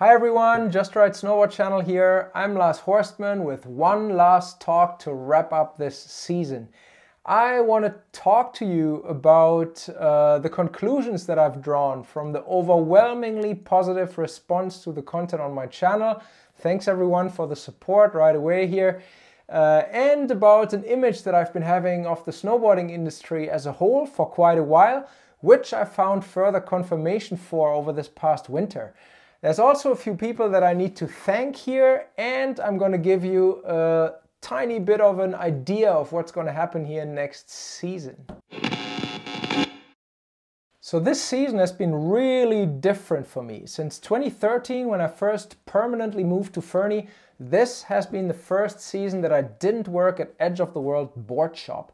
Hi everyone, Just Right Snowboard channel here. I'm Lars Horstman with one last talk to wrap up this season. I want to talk to you about the conclusions that I've drawn from the overwhelmingly positive response to the content on my channel. Thanks everyone for the support right away here. And about an image that I've been having of the snowboarding industry as a whole for quite a while, which I found further confirmation for over this past winter. There's also a few people that I need to thank here, and I'm going to give you a tiny bit of an idea of what's going to happen here next season. So this season has been really different for me. Since 2013, when I first permanently moved to Fernie, this has been the first season that I didn't work at Edge of the World board shop.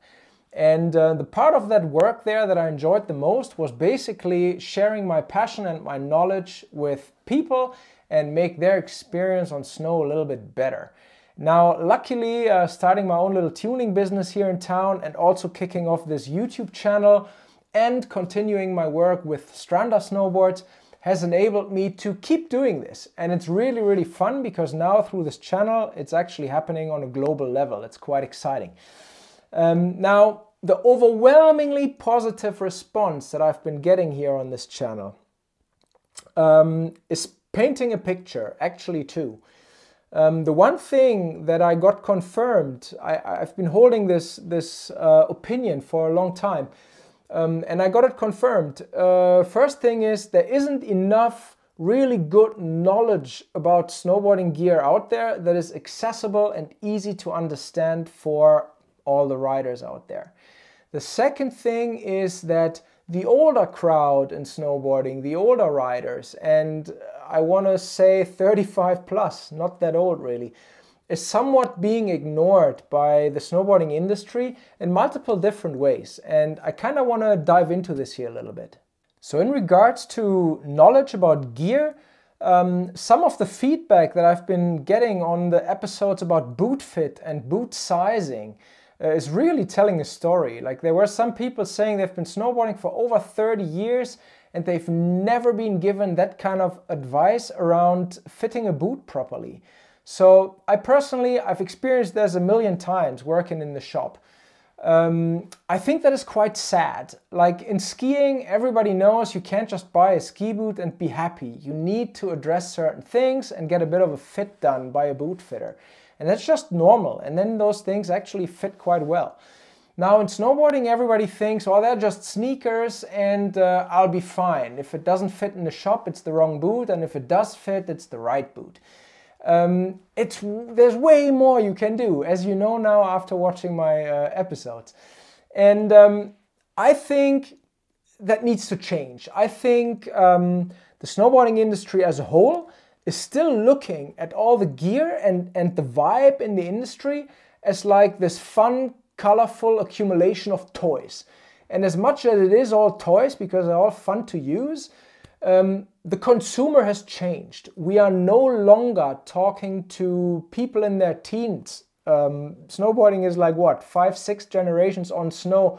And the part of that work there that I enjoyed the most was basically sharing my passion and my knowledge with people and make their experience on snow a little bit better. Now, luckily, starting my own little tuning business here in town and also kicking off this YouTube channel and continuing my work with Stranda snowboards has enabled me to keep doing this. And it's really, really fun because now through this channel, it's actually happening on a global level. It's quite exciting. Now, the overwhelmingly positive response that I've been getting here on this channel is painting a picture, actually two. The one thing that I got confirmed, I've been holding this opinion for a long time, and I got it confirmed. First thing is there isn't enough really good knowledge about snowboarding gear out there that is accessible and easy to understand for all the riders out there. The second thing is that the older crowd in snowboarding, the older riders, and I want to say 35 plus, not that old really, is somewhat being ignored by the snowboarding industry in multiple different ways. And I kind of want to dive into this here a little bit. So in regards to knowledge about gear, some of the feedback that I've been getting on the episodes about boot fit and boot sizing is really telling a story. Like, there were some people saying they've been snowboarding for over 30 years and they've never been given that kind of advice around fitting a boot properly. So I've experienced this a million times working in the shop. I think that is quite sad. Like in skiing, everybody knows you can't just buy a ski boot and be happy. You need to address certain things and get a bit of a fit done by a boot fitter. And that's just normal. And then those things actually fit quite well. Now in snowboarding, everybody thinks, oh, they're just sneakers and I'll be fine. If it doesn't fit in the shop, it's the wrong boot. And if it does fit, it's the right boot. There's way more you can do, as you know now after watching my episodes. And I think that needs to change. I think the snowboarding industry as a whole is still looking at all the gear and the vibe in the industry as like this fun, colorful accumulation of toys. And as much as it is all toys because they're all fun to use, the consumer has changed. We are no longer talking to people in their teens. Snowboarding is like what, 5, 6 generations on snow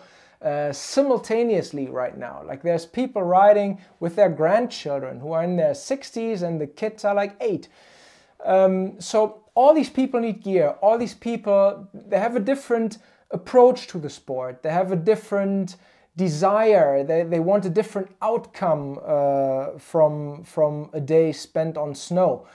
simultaneously right now. Like there's people riding with their grandchildren who are in their 60s and the kids are like 8. So all these people need gear. All these people, they have a different approach to the sport. They have a different desire. They want a different outcome from a day spent on snow.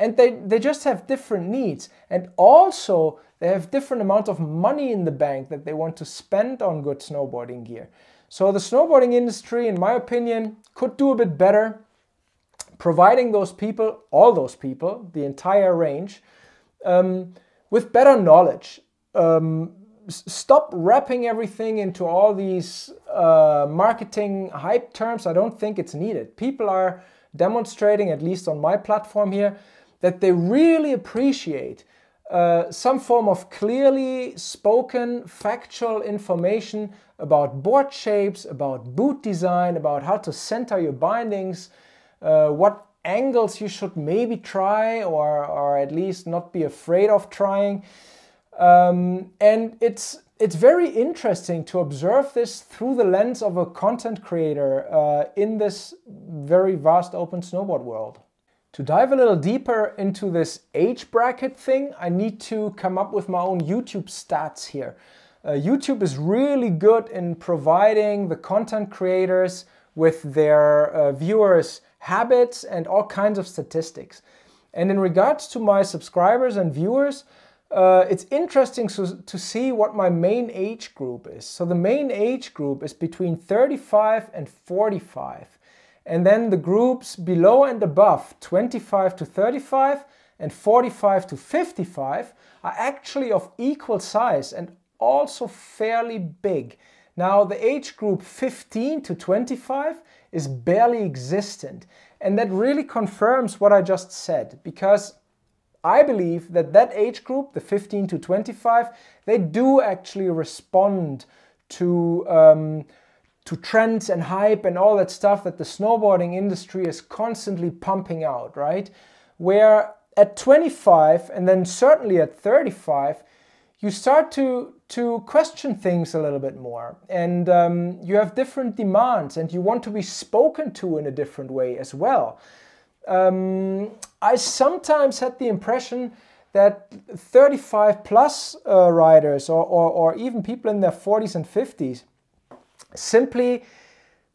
And they just have different needs. And also they have different amounts of money in the bank that they want to spend on good snowboarding gear. So the snowboarding industry, in my opinion, could do a bit better providing those people, all those people, the entire range, with better knowledge. Stop wrapping everything into all these marketing hype terms. I don't think it's needed. People are demonstrating, at least on my platform here, that they really appreciate some form of clearly spoken, factual information about board shapes, about boot design, about how to center your bindings, what angles you should maybe try or at least not be afraid of trying. And it's very interesting to observe this through the lens of a content creator in this very vast open snowboard world. To dive a little deeper into this age bracket thing, I need to come up with my own YouTube stats here. YouTube is really good in providing the content creators with their viewers' habits and all kinds of statistics. And in regards to my subscribers and viewers, it's interesting to see what my main age group is. So the main age group is between 35 and 45. And then the groups below and above, 25 to 35 and 45 to 55, are actually of equal size and also fairly big. Now the age group 15 to 25 is barely existent. And that really confirms what I just said, because I believe that that age group, the 15 to 25, they do actually respond to trends and hype and all that stuff that the snowboarding industry is constantly pumping out, right? Where at 25 and then certainly at 35, you start to question things a little bit more, and you have different demands and you want to be spoken to in a different way as well. I sometimes had the impression that 35 plus riders or even people in their 40s and 50s, simply,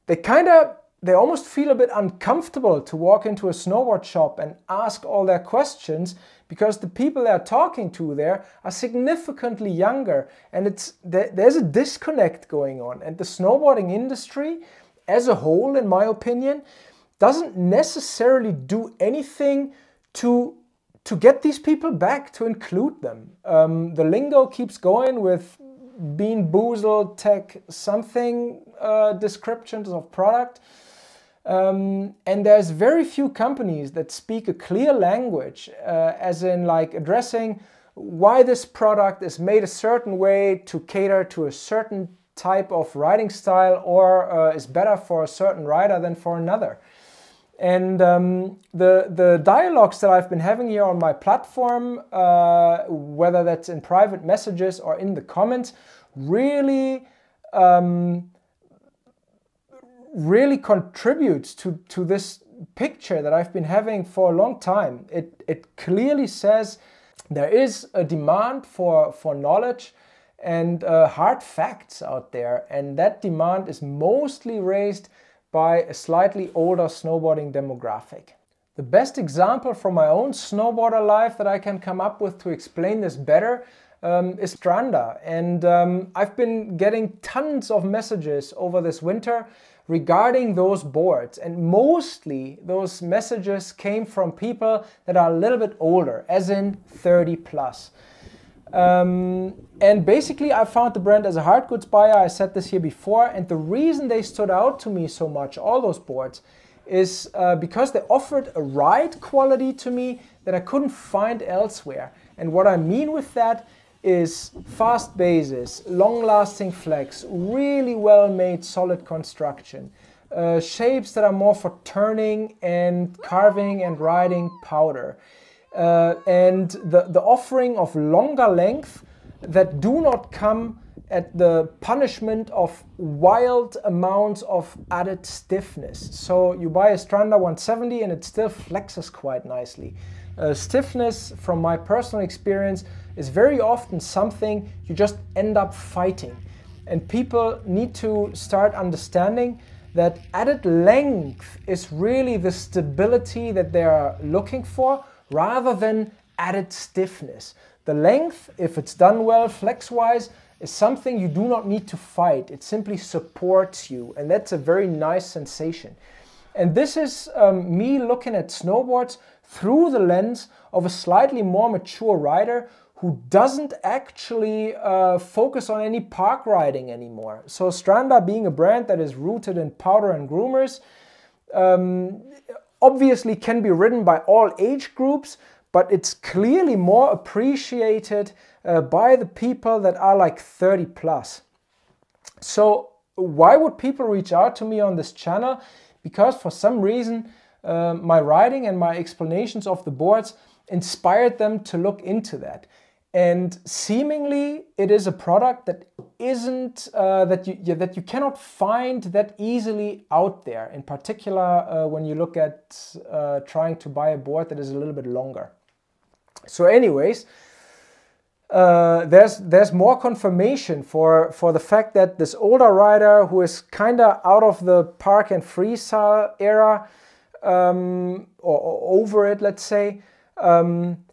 they almost feel a bit uncomfortable to walk into a snowboard shop and ask all their questions, because the people they're talking to there are significantly younger, and there's a disconnect going on. And the snowboarding industry as a whole, in my opinion, doesn't necessarily do anything to get these people back, to include them. The lingo keeps going with Bean Boozled Tech something descriptions of product. And there's very few companies that speak a clear language, as in like addressing why this product is made a certain way to cater to a certain type of riding style, or is better for a certain rider than for another. And the dialogues that I've been having here on my platform, whether that's in private messages or in the comments, really contributes to this picture that I've been having for a long time. It clearly says there is a demand for knowledge and hard facts out there, and that demand is mostly raised by a slightly older snowboarding demographic. The best example from my own snowboarder life that I can come up with to explain this better is Stranda. And I've been getting tons of messages over this winter regarding those boards, and mostly those messages came from people that are a little bit older, as in 30 plus. And basically I found the brand as a hard goods buyer. I said this here before, and the reason they stood out to me so much, all those boards, is because they offered a ride quality to me that I couldn't find elsewhere. And what I mean with that is fast bases, long-lasting flex, really well-made solid construction, shapes that are more for turning and carving and riding powder. And the offering of longer length that do not come at the punishment of wild amounts of added stiffness. So you buy a Stranda 170 and it still flexes quite nicely. Stiffness, from my personal experience, is very often something you just end up fighting. And people need to start understanding that added length is really the stability that they are looking for, rather than added stiffness. The length, if it's done well flex-wise, is something you do not need to fight. It simply supports you, and that's a very nice sensation. And this is me looking at snowboards through the lens of a slightly more mature rider who doesn't actually focus on any park riding anymore. So Stranda, being a brand that is rooted in powder and groomers, obviously can be ridden by all age groups, but it's clearly more appreciated by the people that are like 30 plus. So why would people reach out to me on this channel? Because for some reason my writing and my explanations of the boards inspired them to look into that. And seemingly it is a product that isn't, that you cannot find that easily out there, in particular when you look at trying to buy a board that is a little bit longer. So anyways, there's more confirmation for the fact that this older rider who is kind of out of the park and freestyle era, or over it, let's say,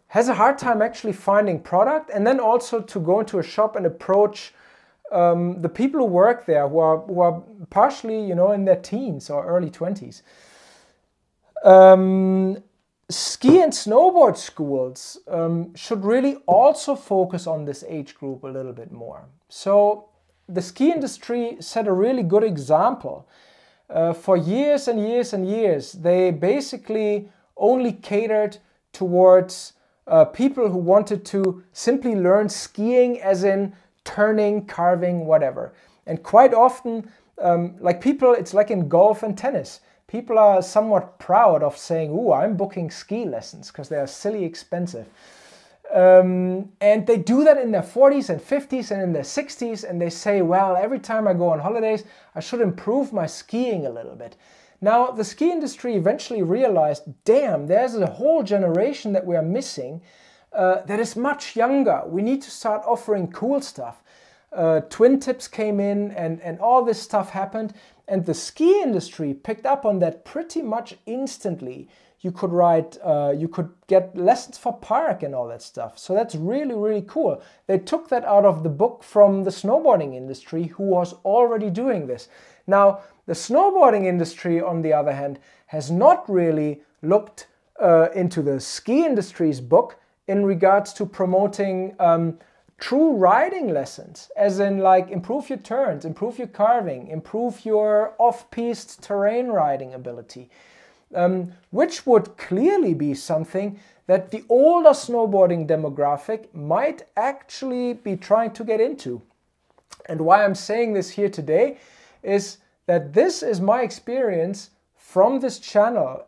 has a hard time actually finding product, and then also to go into a shop and approach the people who work there, who are partially, you know, in their teens or early 20s. Ski and snowboard schools should really also focus on this age group a little bit more. So the ski industry set a really good example. For years and years and years, they basically only catered towards people who wanted to simply learn skiing, as in turning, carving, whatever. And quite often, like people, it's like in golf and tennis. People are somewhat proud of saying, "Ooh, I'm booking ski lessons," because they are silly expensive. And they do that in their 40s and 50s and in their 60s, and they say, well, every time I go on holidays, I should improve my skiing a little bit. Now, the ski industry eventually realized, damn, there's a whole generation that we are missing that is much younger. We need to start offering cool stuff. Twin tips came in and all this stuff happened, and the ski industry picked up on that pretty much instantly. You could ride, you could get lessons for park and all that stuff. So that's really, really cool. They took that out of the book from the snowboarding industry, who was already doing this. Now, the snowboarding industry, on the other hand, has not really looked into the ski industry's book in regards to promoting true riding lessons, as in like improve your turns, improve your carving, improve your off-piste terrain riding ability. Which would clearly be something that the older snowboarding demographic might actually be trying to get into. And why I'm saying this here today is that this is my experience from this channel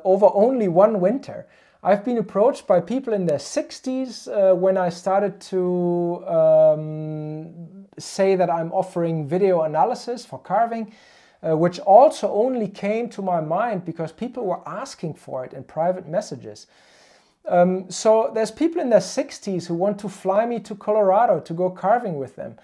over only one winter. I've been approached by people in their 60s when I started to say that I'm offering video analysis for carving. Which also only came to my mind because people were asking for it in private messages. So there's people in their 60s who want to fly me to Colorado to go carving with them.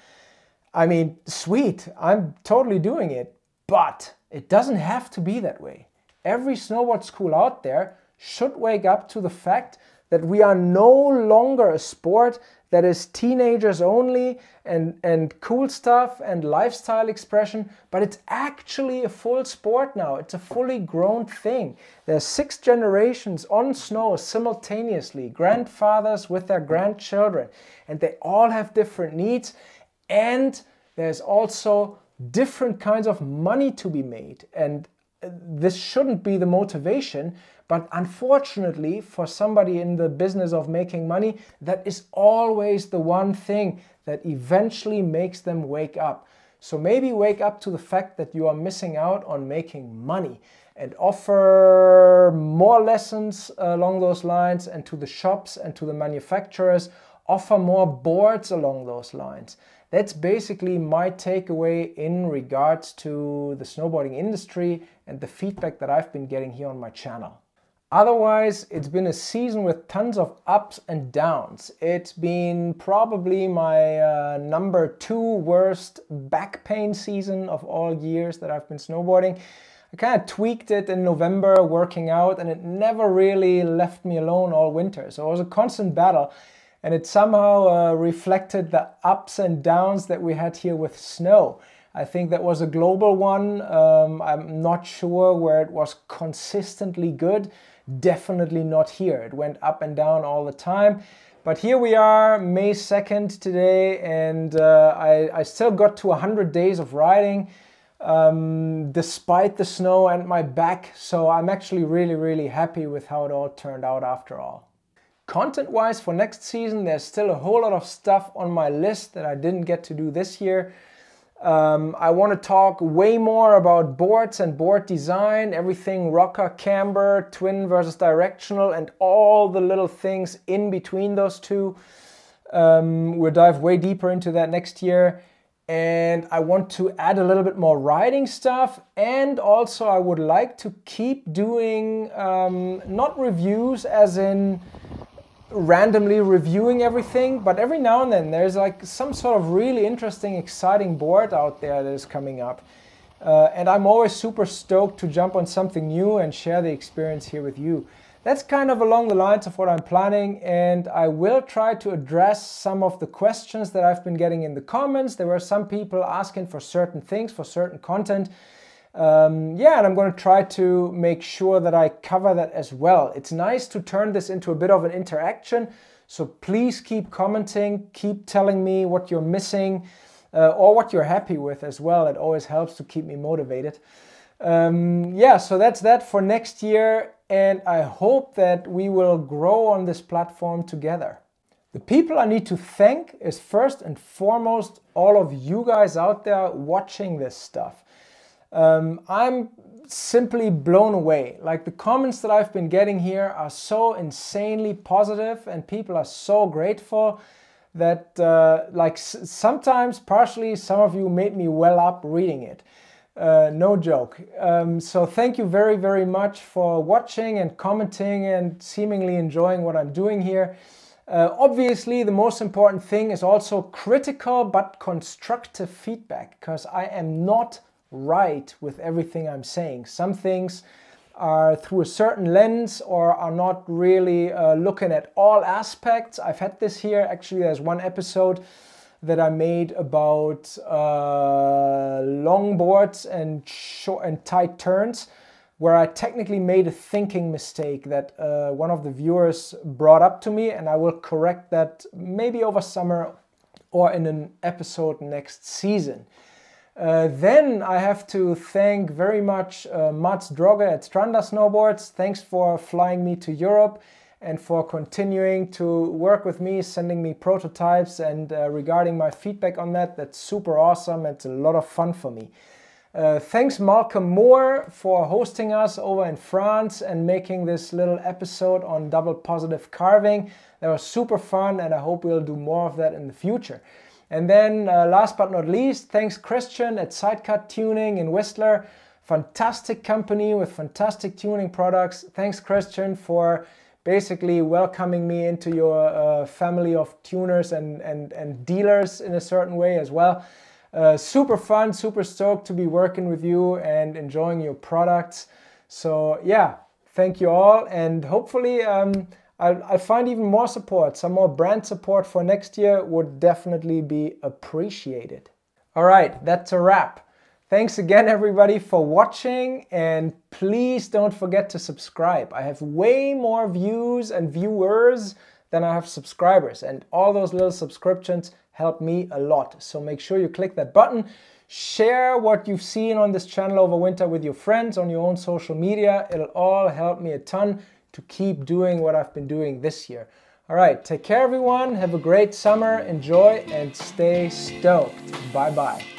I mean, sweet, I'm totally doing it, but it doesn't have to be that way. Every snowboard school out there should wake up to the fact that we are no longer a sport that is teenagers only and cool stuff and lifestyle expression, but it's actually a full sport now. It's a fully grown thing. There's 6 generations on snow simultaneously, grandfathers with their grandchildren, and they all have different needs, and there's also different kinds of money to be made. And this shouldn't be the motivation, but unfortunately for somebody in the business of making money, that is always the one thing that eventually makes them wake up. So maybe wake up to the fact that you are missing out on making money and offer more lessons along those lines, and to the shops and to the manufacturers, offer more boards along those lines. That's basically my takeaway in regards to the snowboarding industry and the feedback that I've been getting here on my channel. Otherwise, it's been a season with tons of ups and downs. It's been probably my number 2 worst back pain season of all years that I've been snowboarding. I kind of tweaked it in November working out, and it never really left me alone all winter. So it was a constant battle, and it somehow reflected the ups and downs that we had here with snow. I think that was a global one. I'm not sure where it was consistently good. Definitely not here. It went up and down all the time. But here we are, May 2nd today, and I still got to 100 days of riding despite the snow and my back. So I'm actually really, really happy with how it all turned out after all. Content-wise for next season, there's still a whole lot of stuff on my list that I didn't get to do this year. I want to talk way more about boards and board design, everything rocker, camber, twin versus directional, and all the little things in between those two. We'll dive way deeper into that next year. And I want to add a little bit more riding stuff. And also I would like to keep doing, not reviews as in randomly reviewing everything, but every now and then there's like some sort of really interesting, exciting board out there that is coming up. And I'm always super stoked to jump on something new and share the experience here with you. That's kind of along the lines of what I'm planning, and I will try to address some of the questions that I've been getting in the comments. There were some people asking for certain things, for certain content. Yeah, and I'm going to try to make sure that I cover that as well. It's nice to turn this into a bit of an interaction, so please keep commenting, keep telling me what you're missing or what you're happy with as well. It always helps to keep me motivated. Yeah, so that's that for next year, and I hope that we will grow on this platform together. The people I need to thank is first and foremost all of you guys out there watching this stuff. I'm simply blown away. Like, the comments that I've been getting here are so insanely positive, and people are so grateful that sometimes partially some of you made me well up reading it. No joke. So thank you very, very much for watching and commenting and seemingly enjoying what I'm doing here. Obviously, the most important thing is also critical but constructive feedback, because I am not right with everything I'm saying. Some things are through a certain lens or are not really looking at all aspects. I've had this here. Actually, there's one episode that I made about longboards and short and tight turns, where I technically made a thinking mistake that one of the viewers brought up to me, and I will correct that maybe over summer or in an episode next season. Then I have to thank very much Mats Droge at Stranda Snowboards. Thanks for flying me to Europe and for continuing to work with me, sending me prototypes, and regarding my feedback on that, that's super awesome. It's a lot of fun for me. Thanks Malcolm Moore for hosting us over in France and making this little episode on double positive carving. That was super fun, and I hope we'll do more of that in the future. And then last but not least, thanks Christian at Sidecut Tuning in Whistler. Fantastic company with fantastic tuning products. Thanks Christian for basically welcoming me into your family of tuners and dealers in a certain way as well. Super fun, super stoked to be working with you and enjoying your products. So yeah, thank you all, and hopefully I'll find even more support. Some more brand support for next year would definitely be appreciated. All right, that's a wrap. Thanks again everybody for watching, and please don't forget to subscribe. I have way more views and viewers than I have subscribers, and all those little subscriptions help me a lot. So make sure you click that button. Share what you've seen on this channel over winter with your friends on your own social media. It'll all help me a ton to keep doing what I've been doing this year. All right, take care everyone. Have a great summer. Enjoy and stay stoked. Bye-bye.